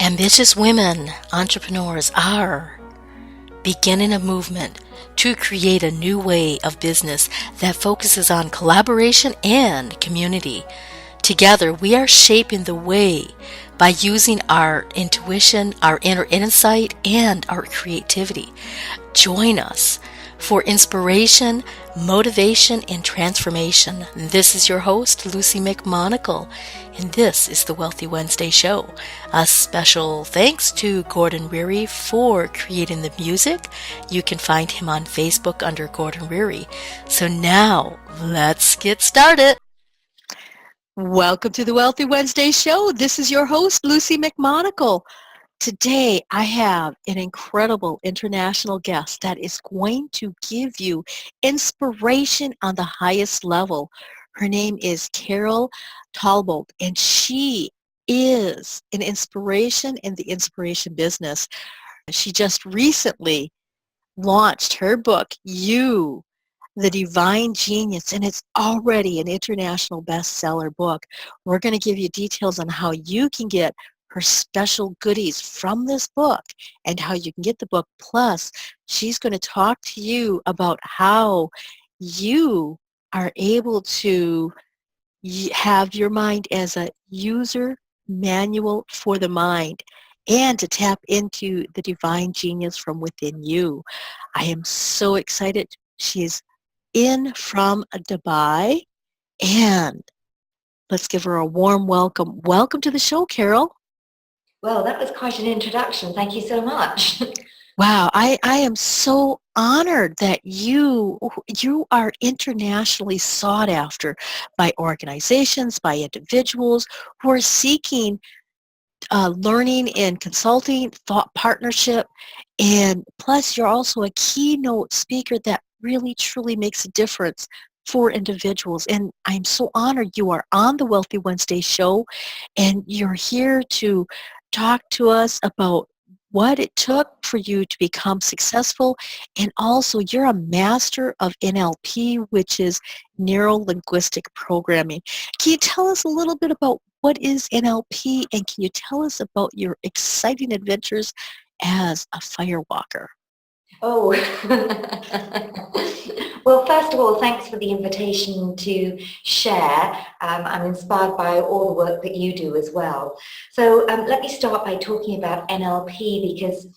Ambitious women, entrepreneurs are beginning a movement to create a new way of business that focuses on collaboration and community. Together, we are shaping the way by using our intuition, our inner insight, and our creativity. Join us for inspiration, motivation, and transformation. This is your host, Lucy McMonagle, and this is the Wealthy Wednesday Show. A special thanks to Gordon Reary for creating the music. You can find him on Facebook under Gordon Reary. So now, let's get started. Welcome to the Wealthy Wednesday Show. This is your host, Lucy McMonagle. Today, I have an incredible international guest that is going to give you inspiration on the highest level. Her name is Carol Talbot, and she is an inspiration in the inspiration business. She just recently launched her book, You, the Divine Genius, and it's already an international bestseller book. We're going to give you details on how you can get her special goodies from this book and how you can get the book. Plus, she's going to talk to you about how you are able to have your mind as a user manual for the mind and to tap into the divine genius from within you. I am so excited. She's in from Dubai, and let's give her a warm welcome. Welcome to the show, Carol. Well, that was quite an introduction. Thank you so much. Wow, I am so honored that you are internationally sought after by organizations, by individuals who are seeking learning and consulting, thought partnership, and plus you're also a keynote speaker that really truly makes a difference for individuals. And I'm so honored you are on the Wealthy Wednesday show, and you're here to talk to us about what it took for you to become successful. And also, you're a master of NLP, which is Neuro-Linguistic Programming. Can you tell us a little bit about what is NLP, and can you tell us about your exciting adventures as a firewalker? Oh, well, first of all, thanks for the invitation to share. I'm inspired by all the work that you do as well. So let me start by talking about NLP because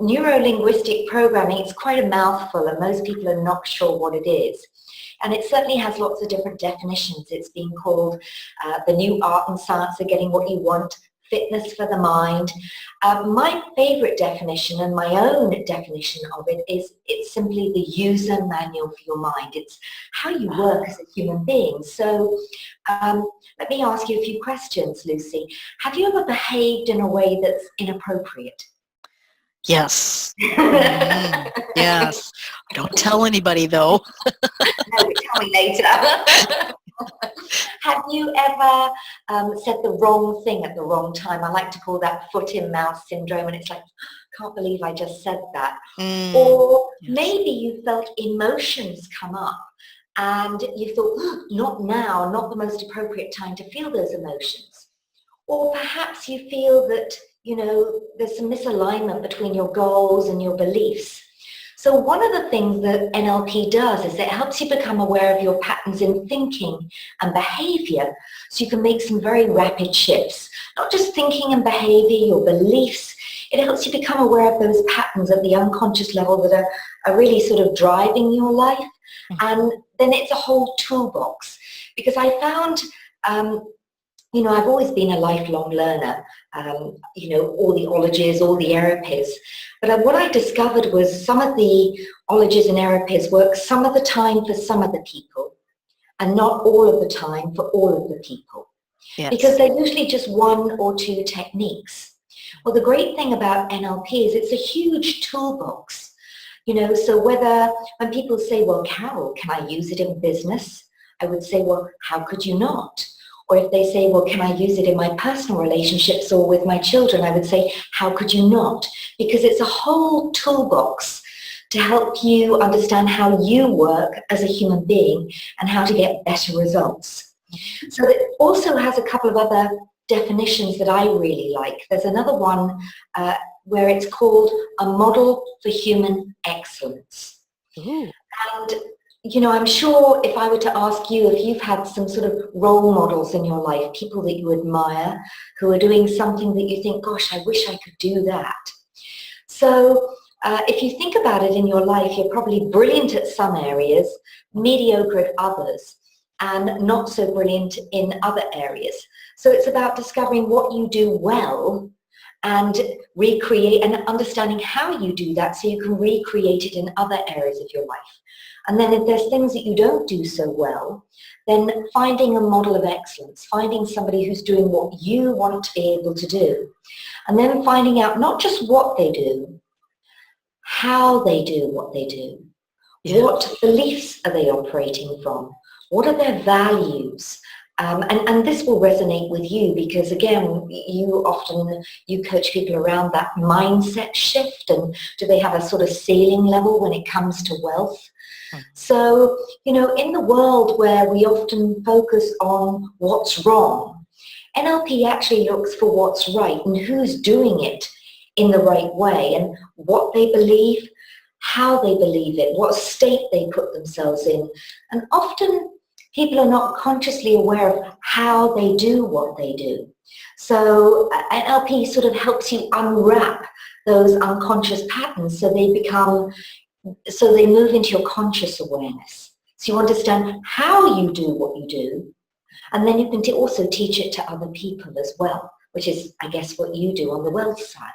Neuro-Linguistic Programming is quite a mouthful and most people are not sure what it is. And it certainly has lots of different definitions. It's being called the new art and science of getting what you want, fitness for the mind. My favorite definition and my own definition of it is it's simply the user manual for your mind. It's how you work as a human being. So let me ask you a few questions, Lucy. Have you ever behaved in a way that's inappropriate? Yes. Yes. Don't tell anybody, though. No, tell me later. Have you ever said the wrong thing at the wrong time? I like to call that foot in mouth syndrome, and it's like, can't believe I just said that. Or Yes. maybe you felt emotions come up and you thought, not now, not the most appropriate time to feel those emotions. Or perhaps you feel that, there's some misalignment between your goals and your beliefs. So one of the things that NLP does is it helps you become aware of your patterns in thinking and behavior so you can make some very rapid shifts. Not just thinking and behavior, your beliefs. It helps you become aware of those patterns at the unconscious level that are really sort of driving your life. And then it's a whole toolbox. Because I found I've always been a lifelong learner, all the ologies, all the therapies. But what I discovered was some of the ologies and therapies work some of the time for some of the people and not all of the time for all of the people. Yes. Because they're usually just one or two techniques. Well, the great thing about NLP is it's a huge toolbox. So when people say, well, Carol, can I use it in business? I would say, well, how could you not? Or if they say, well, can I use it in my personal relationships or with my children? I would say, how could you not? Because it's a whole toolbox to help you understand how you work as a human being and how to get better results. So it also has a couple of other definitions that I really like. There's another one where it's called a model for human excellence. Ooh. And, I'm sure if I were to ask you if you've had some sort of role models in your life, people that you admire, who are doing something that you think, gosh, I wish I could do that. So if you think about it in your life, you're probably brilliant at some areas, mediocre at others, and not so brilliant in other areas. So it's about discovering what you do well and recreate and understanding how you do that so you can recreate it in other areas of your life. And then if there's things that you don't do so well, then finding a model of excellence, finding somebody who's doing what you want to be able to do, and then finding out not just what they do, how they do what they do. Yeah. What beliefs are they operating from? What are their values? And this will resonate with you because, again, you coach people around that mindset shift, and do they have a sort of ceiling level when it comes to wealth? So, in the world where we often focus on what's wrong, NLP actually looks for what's right and who's doing it in the right way and what they believe, how they believe it, what state they put themselves in. And often people are not consciously aware of how they do what they do. So NLP sort of helps you unwrap those unconscious patterns so they move into your conscious awareness. So you understand how you do what you do, and then you can also teach it to other people as well, which is, I guess, what you do on the wealth side.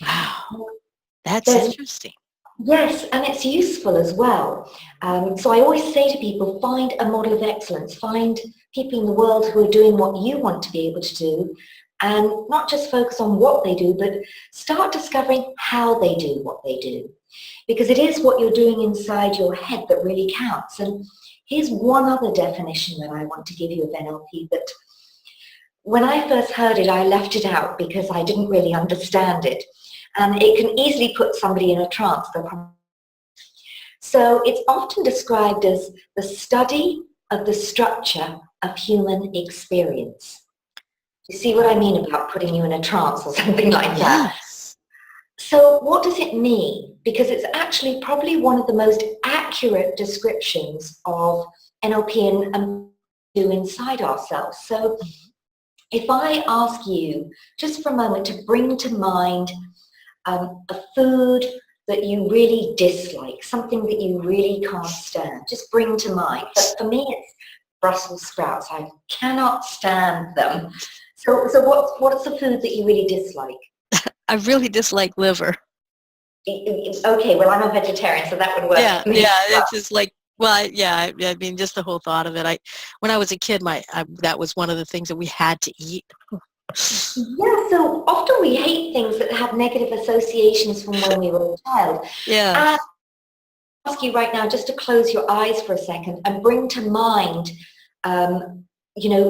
Wow, that's interesting. Yes, and it's useful as well. So I always say to people, find a model of excellence, find people in the world who are doing what you want to be able to do, and not just focus on what they do, but start discovering how they do what they do. Because it is what you're doing inside your head that really counts. And here's one other definition that I want to give you of NLP that when I first heard it, I left it out because I didn't really understand it. And it can easily put somebody in a trance. So it's often described as the study of the structure of human experience. You see what I mean about putting you in a trance or something like that? Yes. So what does it mean? Because it's actually probably one of the most accurate descriptions of NLP and do inside ourselves. So if I ask you just for a moment to bring to mind a food that you really dislike, something that you really can't stand, just bring to mind. But for me, it's Brussels sprouts. I cannot stand them. So what's the food that you really dislike? I really dislike liver. Okay, well, I'm a vegetarian, so that would work. Yeah, it's just like, well, yeah, I mean, just the whole thought of it. When I was a kid, that was one of the things that we had to eat. Yeah, so often we hate things that have negative associations from when we were a child. Yeah. And I ask you right now just to close your eyes for a second and bring to mind,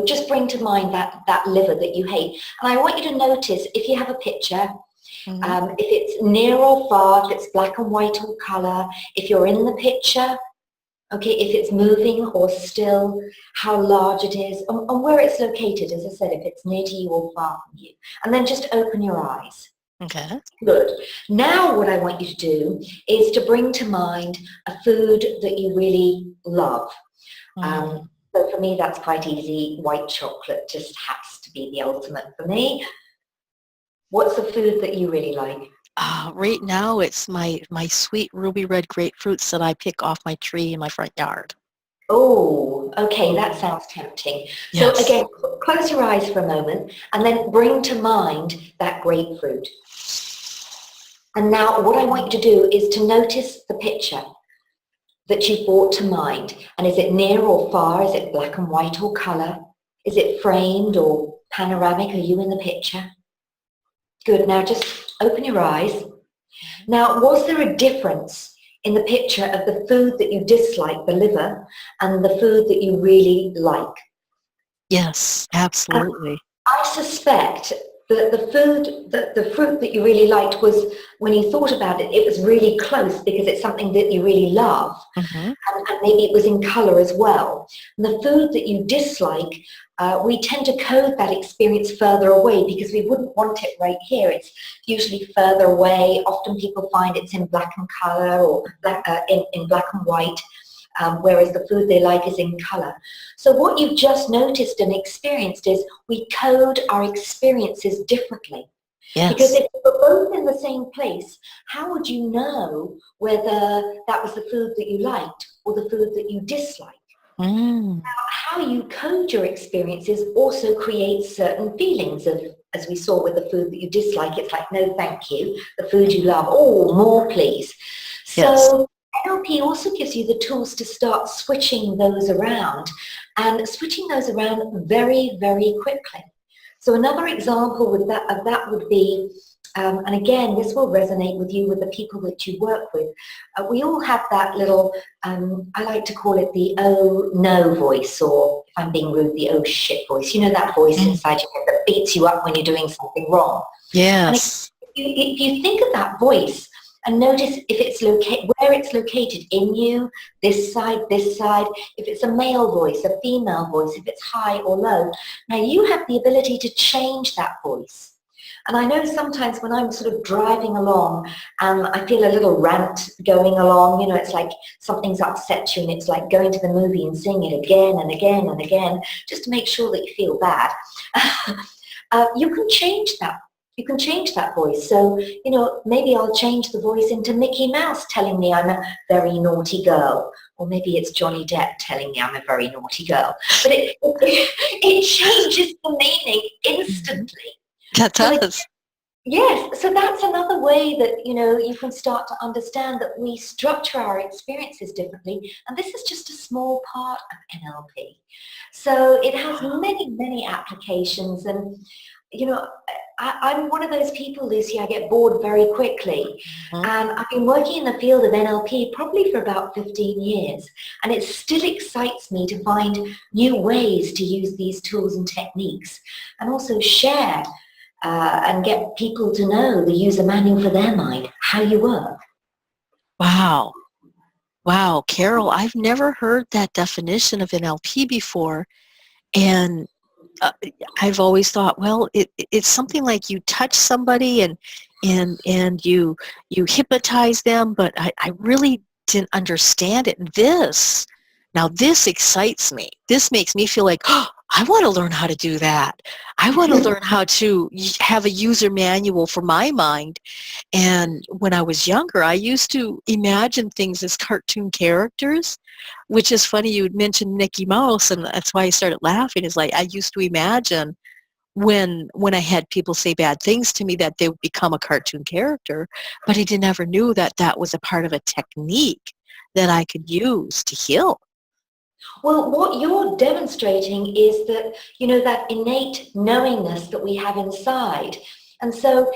just bring to mind that liver that you hate. And I want you to notice if you have a picture, if it's near or far, if it's black and white or color, if you're in the picture, okay, if it's moving or still, how large it is, and where it's located, as I said, if it's near to you or far from you. And then just open your eyes. Okay. Good. Now what I want you to do is to bring to mind a food that you really love. So for me, that's quite easy. White chocolate just has to be the ultimate for me. What's the food that you really like? Right now, it's my sweet ruby red grapefruits that I pick off my tree in my front yard. Oh, okay, that sounds tempting. Yes. So again, close your eyes for a moment and then bring to mind that grapefruit. And now what I want you to do is to notice the picture that you brought to mind. And is it near or far? Is it black and white or color? Is it framed or panoramic? Are you in the picture? Good. Now just open your eyes. Now, was there a difference in the picture of the food that you dislike, the liver, and the food that you really like? Yes, absolutely. I suspect the fruit that you really liked was, when you thought about it, it was really close because it's something that you really love. Mm-hmm. And maybe it was in colour as well. And the food that you dislike, we tend to code that experience further away because we wouldn't want it right here. It's usually further away. Often people find it's in black and colour, or in black and white, whereas the food they like is in colour. So what you've just noticed and experienced is we code our experiences differently. Because Yes. if we're both in the same place, how would you know whether that was the food that you liked or the food that you disliked? Mm. How you code your experiences also creates certain feelings of, as we saw with the food that you dislike, it's like, no, thank you. The food you love, oh, more please. Yes. So NLP also gives you the tools to start switching those around, and switching those around very, very quickly. So another example of that would be, and again, this will resonate with you, with the people that you work with. We all have that little, I like to call it the oh no voice, or if I'm being rude, the oh shit voice. You know, that voice Mm. inside your head that beats you up when you're doing something wrong. And Yes. if you think of that voice and notice if it's where it's located in you, this side, if it's a male voice, a female voice, if it's high or low. Now you have the ability to change that voice. And I know sometimes when I'm sort of driving along and I feel a little rant going along, you know, it's like something's upset you and it's like going to the movie and seeing it again and again and again, just to make sure that you feel bad. You can change that. You can change that voice. So, you know, maybe I'll change the voice into Mickey Mouse telling me I'm a very naughty girl. Or maybe it's Johnny Depp telling me I'm a very naughty girl. But it changes the meaning instantly. That So does. yes, so that's another way that, you know, you can start to understand that we structure our experiences differently. And this is just a small part of NLP. So it has many, many applications. And, you know, I'm one of those people, Lucy, I get bored very quickly. Mhm. And I've been working in the field of NLP probably for about 15 years. And it still excites me to find new ways to use these tools and techniques, and also share and get people to know the user manual for their mind, how you work. Wow. Wow, Carol, I've never heard that definition of NLP before. And I've always thought, well, it's something like you touch somebody and you hypnotize them, but I really didn't understand it. Now this excites me. This makes me feel like, oh, I want to learn how to do that. I want to learn how to have a user manual for my mind. And when I was younger, I used to imagine things as cartoon characters, which is funny. You mentioned Mickey Mouse, and that's why I started laughing. Is like I used to imagine when I had people say bad things to me that they would become a cartoon character, but I didn't ever knew that that was a part of a technique that I could use to heal. Well, what you're demonstrating is that, you know, that innate knowingness that we have inside. And so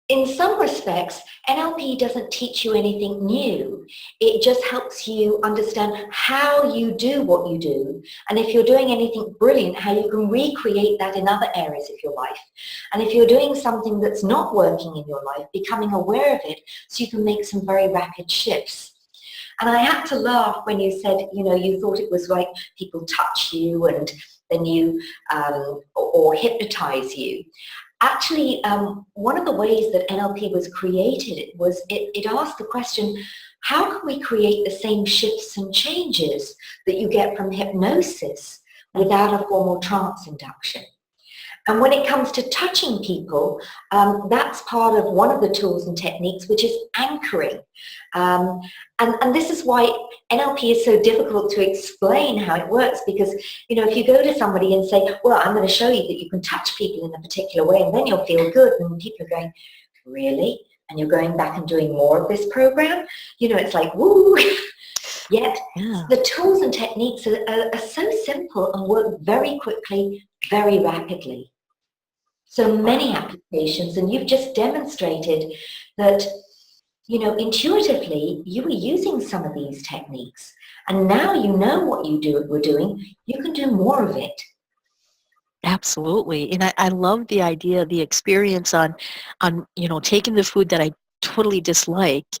in some respects, NLP doesn't teach you anything new. It just helps you understand how you do what you do. And if you're doing anything brilliant, how you can recreate that in other areas of your life. And if you're doing something that's not working in your life, becoming aware of it so you can make some very rapid shifts. And I had to laugh when you said, you know, you thought it was like people touch you and then you, or hypnotize you. Actually, one of the ways that NLP was created was it asked the question, how can we create the same shifts and changes that you get from hypnosis without a formal trance induction? And when it comes to touching people, that's part of one of the tools and techniques, which is anchoring. And this is why NLP is so difficult to explain how it works, because, you know, if you go to somebody and say, well, I'm going to show you that you can touch people in a particular way and then you'll feel good, and people are going, really? And you're going back and doing more of this program? You know, it's like, woo! Yet the tools and techniques are so simple and work very quickly, very rapidly. So many applications, and you've just demonstrated that, you know, intuitively you were using some of these techniques, and now you know what were doing, you can do more of it. Absolutely. And I love the idea, the experience on, taking the food that I totally disliked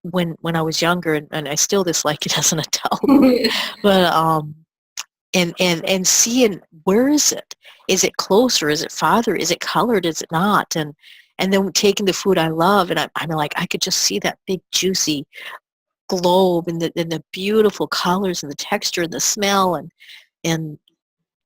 when I was younger, and I still dislike it as an adult. But and seeing, where is it? Is it closer? Is it farther? Is it colored? Is it not? And then taking the food I love, and I'm like, I could just see that big juicy globe, and the beautiful colors and the texture and the smell, and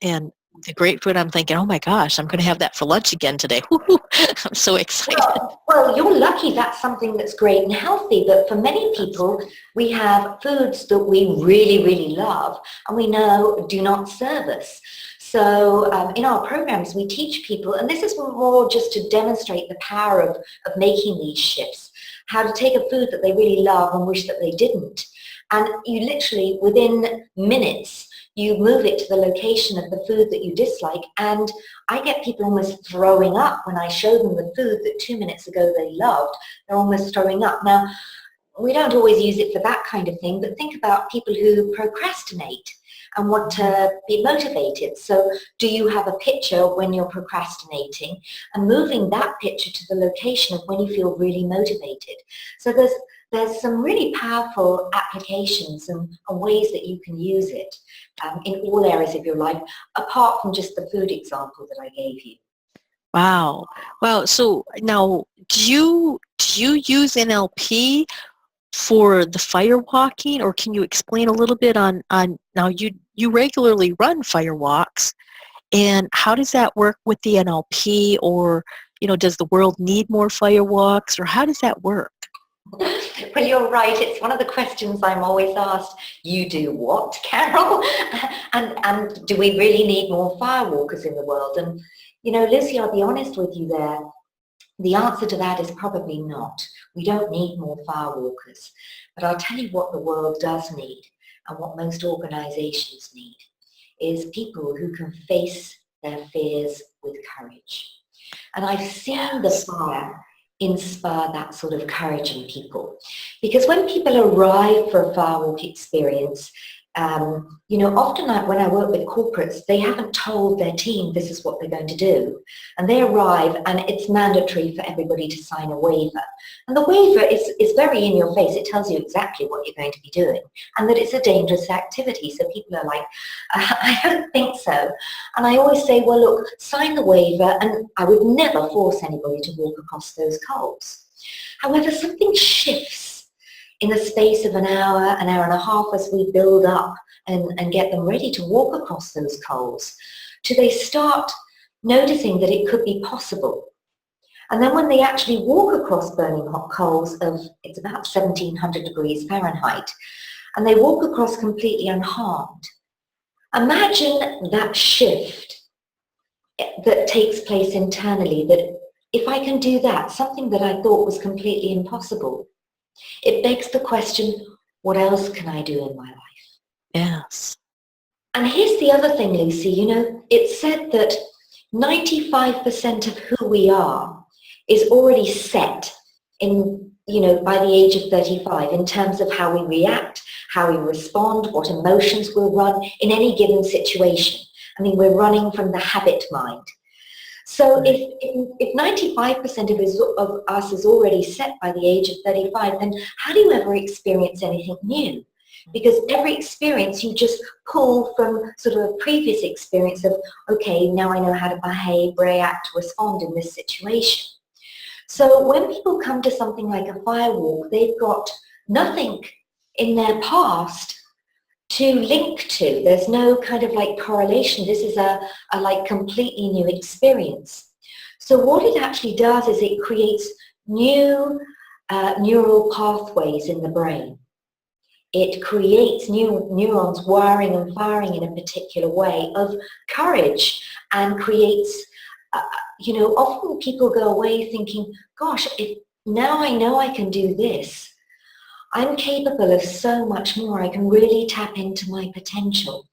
and the grapefruit. I'm thinking, oh my gosh, I'm going to have that for lunch again today. I'm so excited. Well, you're lucky that's something that's great and healthy, but for many people, we have foods that we really, really love and we know do not serve us. So in our programs, we teach people, and this is more just to demonstrate the power of making these shifts, how to take a food that they really love and wish that they didn't. And you literally, within minutes, you move it to the location of the food that you dislike, and I get people almost throwing up when I show them the food that 2 minutes ago they loved. They're almost throwing up. Now, we don't always use it for that kind of thing, but think about people who procrastinate and want to be motivated. So do you have a picture when you're procrastinating and moving that picture to the location of when you feel really motivated? So there's some really powerful applications and ways that you can use it in all areas of your life, apart from just the food example that I gave you. Wow. Wow. So now, do you use NLP for the fire walking, or can you explain a little bit on now you regularly run fire walks, and how does that work with the NLP, or does the world need more fire walks, or how does that work? Well, you're right. It's one of the questions I'm always asked. You do what, Carol? and do we really need more firewalkers in the world? And, Lucy, I'll be honest with you there. The answer to that is probably not. We don't need more firewalkers. But I'll tell you what the world does need, and what most organizations need, is people who can face their fears with courage. And I've seen the fire inspire that sort of courage in people. Because when people arrive for a firewalk experience, often when I work with corporates, they haven't told their team this is what they're going to do. And they arrive and it's mandatory for everybody to sign a waiver. And the waiver is very in your face. It tells you exactly what you're going to be doing and that it's a dangerous activity. So people are like, I don't think so. And I always say, well, look, sign the waiver, and I would never force anybody to walk across those coals. However, something shifts in the space of an hour and a half as we build up and get them ready to walk across those coals, till they start noticing that it could be possible. And then when they actually walk across burning hot coals of, it's about 1700 degrees Fahrenheit, and they walk across completely unharmed, imagine that shift that takes place internally, that if I can do that, something that I thought was completely impossible, it begs the question, what else can I do in my life? Yes. And here's the other thing, Lucy, it's said that 95% of who we are is already set in, by the age of 35 in terms of how we react, how we respond, what emotions we'll run in any given situation. I mean, we're running from the habit mind. So if 95% of us is already set by the age of 35, then how do you ever experience anything new? Because every experience you just pull from sort of a previous experience of, okay, now I know how to behave, react, respond in this situation. So when people come to something like a firewalk, they've got nothing in their past to link to. There's no kind of like correlation. This is a like completely new experience. So what it actually does is it creates new neural pathways in the brain. It creates new neurons wiring and firing in a particular way of courage, and creates, often people go away thinking, gosh, if now I know I can do this, I'm capable of so much more. I can really tap into my potential.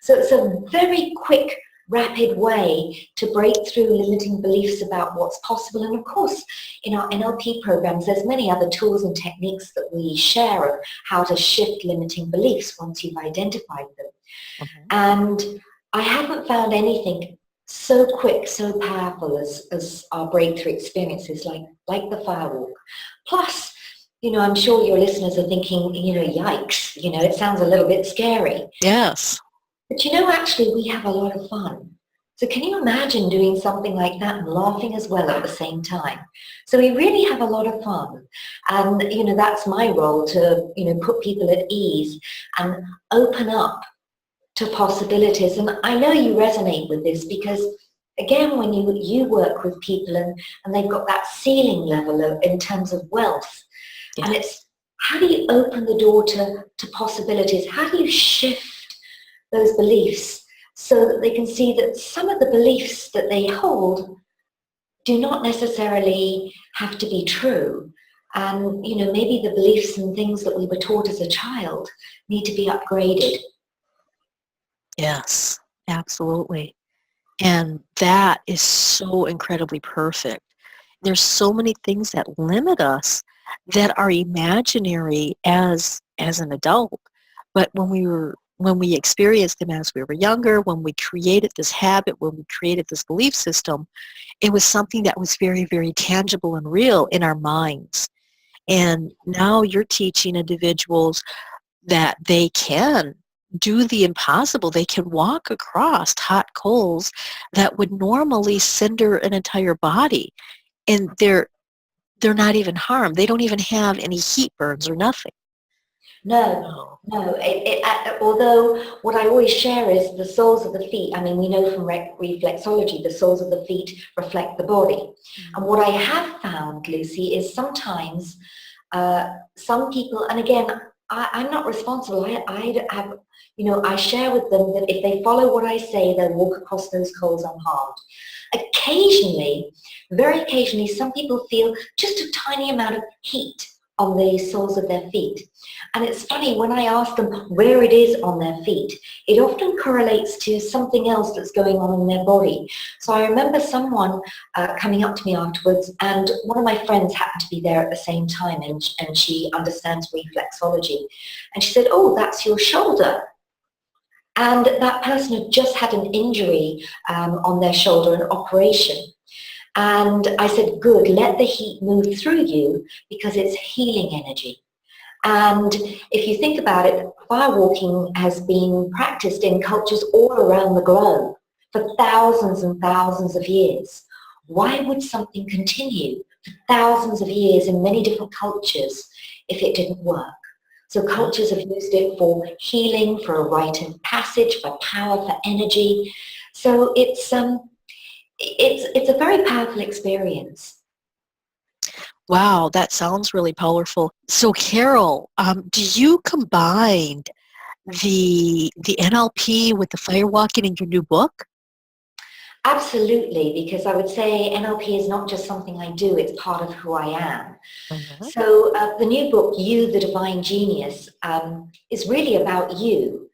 So it's a very quick, rapid way to break through limiting beliefs about what's possible. And of course, in our NLP programs, there's many other tools and techniques that we share of how to shift limiting beliefs once you've identified them. Mm-hmm. And I haven't found anything so quick, so powerful as our breakthrough experiences, like the firewalk. Plus, I'm sure your listeners are thinking, yikes, it sounds a little bit scary. Yes. But actually we have a lot of fun. So can you imagine doing something like that and laughing as well at the same time? So we really have a lot of fun. And, that's my role to, put people at ease and open up to possibilities. And I know you resonate with this because, again, when you work with people and they've got that ceiling level in terms of wealth, Yes. and it's how do you open the door to possibilities? How do you shift those beliefs so that they can see that some of the beliefs that they hold do not necessarily have to be true. And, maybe the beliefs and things that we were taught as a child need to be upgraded. Yes, absolutely. And that is so incredibly perfect. There's so many things that limit us that are imaginary as an adult. But when we experienced them as we were younger, when we created this habit, when we created this belief system, it was something that was very, very tangible and real in our minds. And now you're teaching individuals that they can do the impossible. They can walk across hot coals that would normally cinder an entire body, and they're not even harmed. They don't even have any heat burns or nothing. No. Although what I always share is the soles of the feet. I mean, we know from reflexology, the soles of the feet reflect the body. Mm-hmm. And what I have found, Lucy, is sometimes some people, and again, I'm not responsible. I have, I share with them that if they follow what I say, they'll walk across those coals unharmed. Occasionally, very occasionally, some people feel just a tiny amount of heat on the soles of their feet. And it's funny, when I ask them where it is on their feet, it often correlates to something else that's going on in their body. So I remember someone coming up to me afterwards, and one of my friends happened to be there at the same time, and she understands reflexology. And she said, "Oh, that's your shoulder." And that person had just had an injury on their shoulder, an operation. And I said, "Good, let the heat move through you because it's healing energy." And if you think about it, firewalking has been practiced in cultures all around the globe for thousands and thousands of years. Why would something continue for thousands of years in many different cultures if it didn't work? So cultures have used it for healing, for a rite of passage, for power, for energy. So it's a very powerful experience. Wow, that sounds really powerful. So Carol, do you combine the NLP with the firewalking in your new book? Absolutely, because I would say NLP is not just something I do, it's part of who I am. Mm-hmm. So the new book, You, the Divine Genius, is really about you.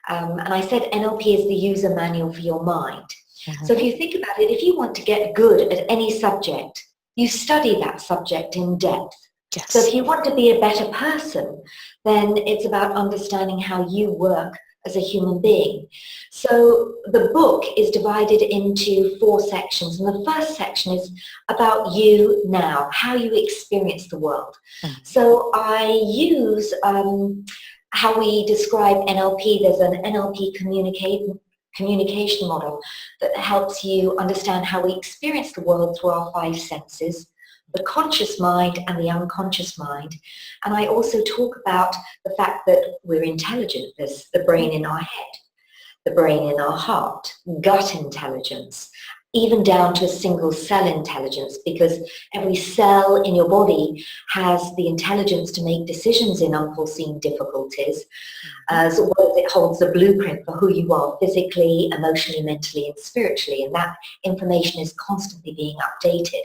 And I said NLP is the user manual for your mind. Mm-hmm. So if you think about it, if you want to get good at any subject, you study that subject in depth. Yes. So if you want to be a better person, then it's about understanding how you work as a human being. So the book is divided into 4 sections. And the first section is about you now, how you experience the world. Mm-hmm. So I use how we describe NLP. There's an NLP communication model that helps you understand how we experience the world through our 5 senses, the conscious mind and the unconscious mind. And I also talk about the fact that we're intelligent. There's the brain in our head, the brain in our heart, gut intelligence, even down to a single cell intelligence, because every cell in your body has the intelligence to make decisions in unforeseen difficulties, as well as it holds the blueprint for who you are physically, emotionally, mentally, and spiritually, and that information is constantly being updated.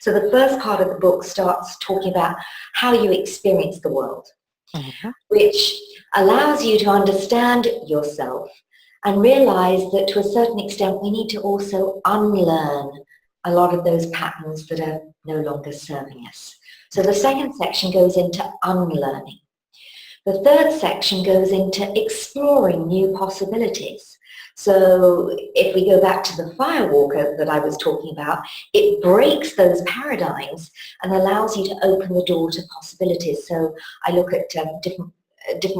So the first part of the book starts talking about how you experience the world, mm-hmm. which allows you to understand yourself and realize that to a certain extent we need to also unlearn a lot of those patterns that are no longer serving us. So the second section goes into unlearning. The third section goes into exploring new possibilities. So if we go back to the firewalker that I was talking about, it breaks those paradigms and allows you to open the door to possibilities. So I look at different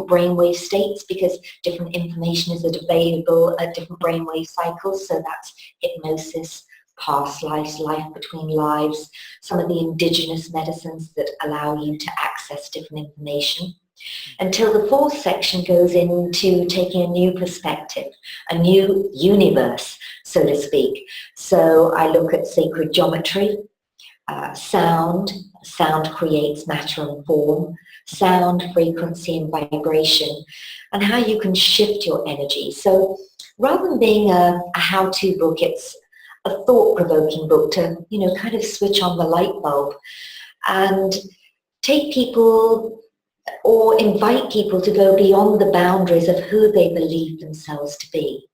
brainwave states because different information is available at different brainwave cycles. So that's hypnosis, past lives, life between lives, some of the indigenous medicines that allow you to access different information. Until the fourth section goes into taking a new perspective, a new universe, so to speak. So I look at sacred geometry, sound. Sound creates matter and form, sound, frequency and vibration, and how you can shift your energy. So rather than being a how-to book, it's a thought-provoking book to, kind of switch on the light bulb and take people or invite people to go beyond the boundaries of who they believe themselves to be.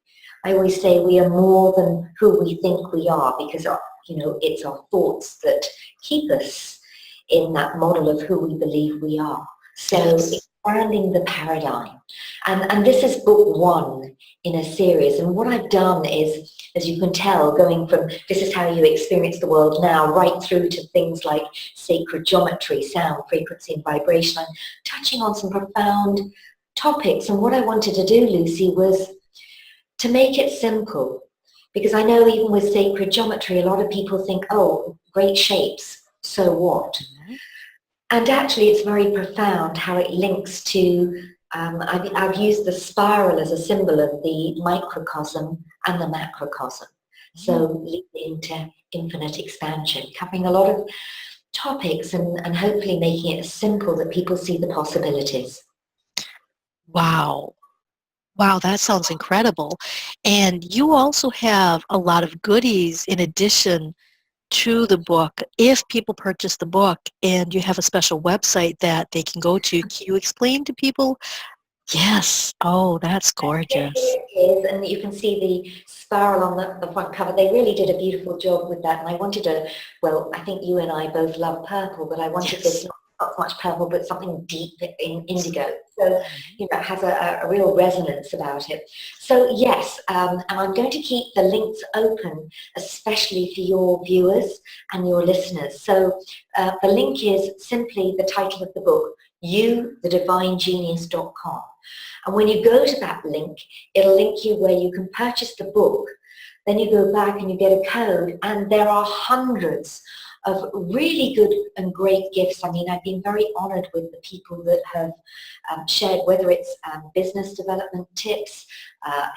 I always say we are more than who we think we are because, it's our thoughts that keep us in that model of who we believe we are. So Yes. expanding the paradigm. And this is book one in a series. And what I've done is, as you can tell, going from this is how you experience the world now right through to things like sacred geometry, sound, frequency and vibration. I'm touching on some profound topics. And what I wanted to do, Lucy, was to make it simple. Because I know even with sacred geometry, a lot of people think, oh, great shapes, so what? And actually it's very profound how it links to, I've used the spiral as a symbol of the microcosm and the macrocosm. So leading to infinite expansion, covering a lot of topics and hopefully making it simple that people see the possibilities. Wow. Wow, that sounds incredible. And you also have a lot of goodies in addition to the book. If people purchase the book and you have a special website that they can go to, can you explain to people? Yes. Oh, that's gorgeous. It is, and you can see the spiral on the front cover. They really did a beautiful job with that, and I wanted to, well, I think you and I both love purple, but I wanted this Yes. not so much purple, but something deep in indigo. So, it has a real resonance about it. So yes, and I'm going to keep the links open, especially for your viewers and your listeners. So the link is simply the title of the book, youthedivine.genius.com. And when you go to that link, it'll link you where you can purchase the book. Then you go back and you get a code, and there are hundreds of really good and great gifts. I mean, I've been very honored with the people that have shared, whether it's business development tips,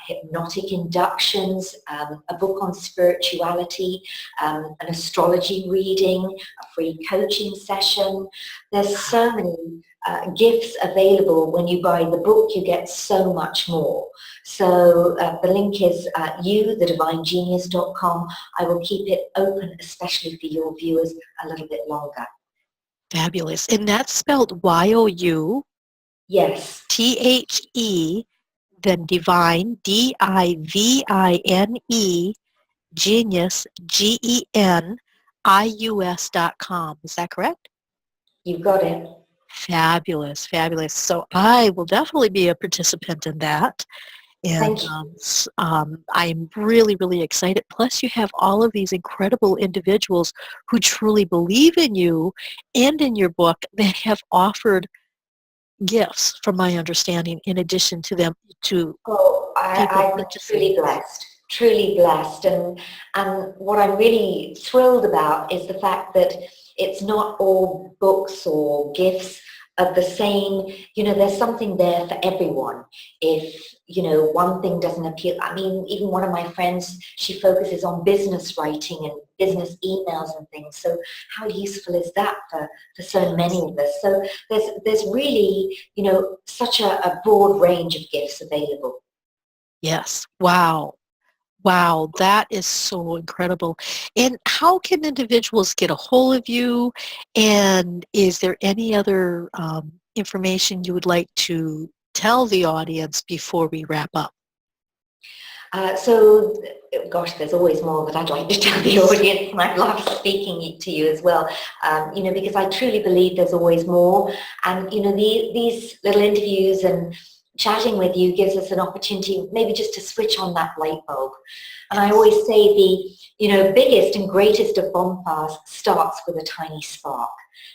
hypnotic inductions, a book on spirituality, an astrology reading, a free coaching session. There's so many gifts available. When you buy the book, you get so much more. So the link is youthedivine.genius.com. I will keep it open, especially for your viewers, a little bit longer. Fabulous. And that's spelled Y-O-U. Yes. T-H-E, then divine, D-I-V-I-N-E, genius, G-E-N-I-U-S.com. Is that correct? You've got it. Fabulous, fabulous. So I will definitely be a participant in that. And Thank you. I'm really, really excited. Plus, you have all of these incredible individuals who truly believe in you and in your book that have offered gifts, from my understanding, in addition to them to Oh, people I'm purchasing. truly blessed. And what I'm really thrilled about is the fact that it's not all books or gifts of the same, there's something there for everyone. If, one thing doesn't appeal, I mean, even one of my friends, she focuses on business writing and business emails and things. So how useful is that for so many of us? So there's really, such a broad range of gifts available. Yes. Wow. Wow, that is so incredible. And how can individuals get a hold of you? And is there any other information you would like to tell the audience before we wrap up? So, gosh, there's always more that I'd like to tell the audience, and I love speaking to you as well, because I truly believe there's always more. And, these little interviews and chatting with you gives us an opportunity maybe just to switch on that light bulb. And I always say the, biggest and greatest of bonfires starts with a tiny spark.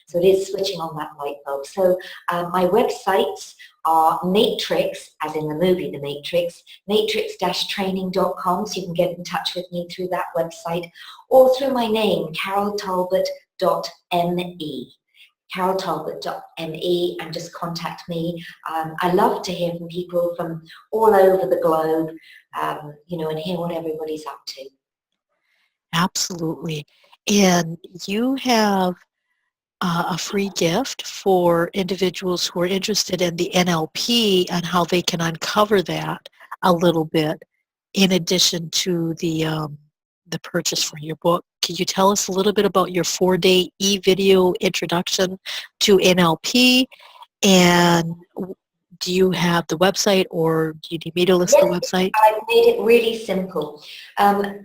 So it is switching on that light bulb. So my websites are Matrix, as in the movie The Matrix, matrix-training.com, so you can get in touch with me through that website, or through my name, caroltalbot.me. caroltalbot.me, and just contact me. I love to hear from people from all over the globe, and hear what everybody's up to. Absolutely. And you have a free gift for individuals who are interested in the NLP and how they can uncover that a little bit in addition to the purchase for your book. Can you tell us a little bit about your 4-day e-video introduction to NLP? And do you have the website, or do you need me to list the website? I've made it really simple.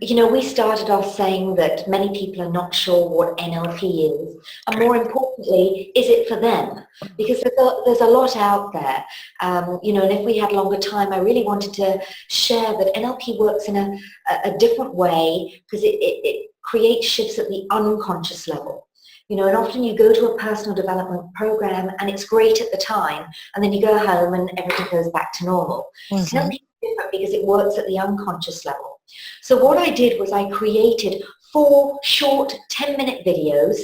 We started off saying that many people are not sure what NLP is, and more importantly, is it for them? Because there's a lot out there, and if we had longer time, I really wanted to share that NLP works in a different way, because it creates shifts at the unconscious level. And often you go to a personal development program and it's great at the time, and then you go home and everything goes back to normal. Mm-hmm. NLP is different because it works at the unconscious level. So what I did was I created 4 short 10-minute videos,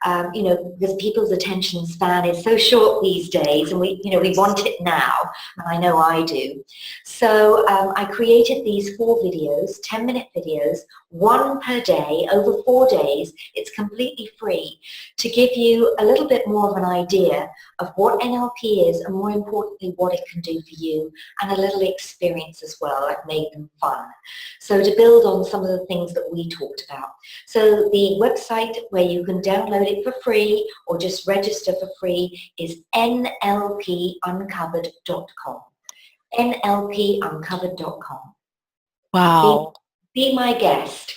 because people's attention span is so short these days, and we want it now, and I know I do. So I created these 4 videos, 10-minute videos, 1 per day, over 4 days. It's completely free, to give you a little bit more of an idea of what NLP is, and more importantly, what it can do for you, and a little experience as well. I've made them fun. So to build on some of the things that we talked about. So the website where you can download it for free or just register for free is nlpuncovered.com. nlpuncovered.com. Wow. Be my guest.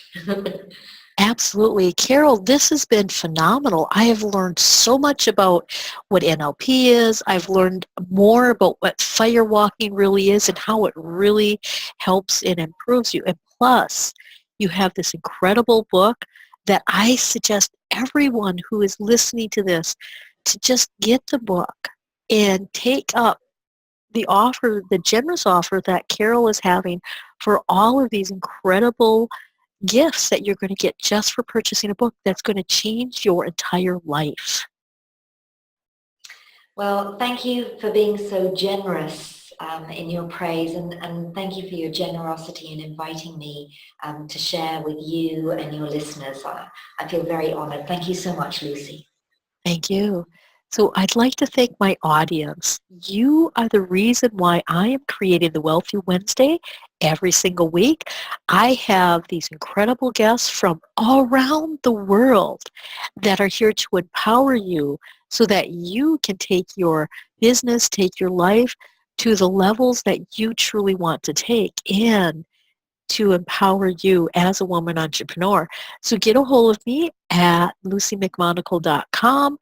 Absolutely. Carol, this has been phenomenal. I have learned so much about what NLP is. I've learned more about what firewalking really is and how it really helps and improves you. And plus, you have this incredible book that I suggest everyone who is listening to this to just get the book and take up the offer, the generous offer that Carol is having for all of these incredible gifts that you're going to get just for purchasing a book that's going to change your entire life. Well, thank you for being so generous in your praise, and thank you for your generosity in inviting me to share with you and your listeners. I feel very honored. Thank you so much, Lucy. Thank you. So I'd like to thank my audience. You are the reason why I am creating the Wealthy Wednesday every single week. I have these incredible guests from all around the world that are here to empower you so that you can take your business, take your life to the levels that you truly want to take, and to empower you as a woman entrepreneur. So get a hold of me at lucymcmonagle.com.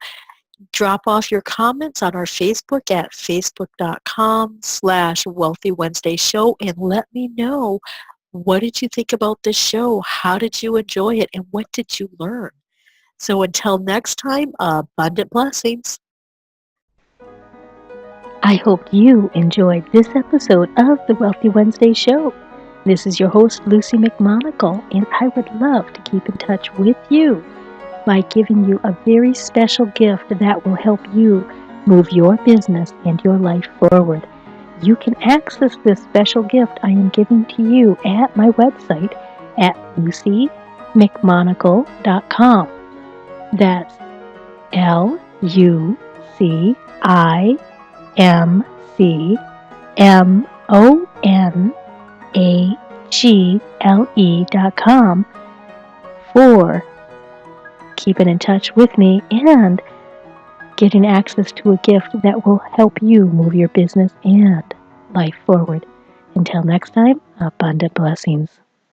Drop off your comments on our Facebook at facebook.com/Wealthy Wednesday Show, and let me know, what did you think about this show? How did you enjoy it? And what did you learn? So until next time, abundant blessings. I hope you enjoyed this episode of the Wealthy Wednesday Show. This is your host, Lucy McMonagle, and I would love to keep in touch with you by giving you a very special gift that will help you move your business and your life forward. You can access this special gift I am giving to you at my website at lucymcmonagle.com. That's LucyMcMonagle.com for keeping in touch with me and getting access to a gift that will help you move your business and life forward. Until next time, abundant blessings.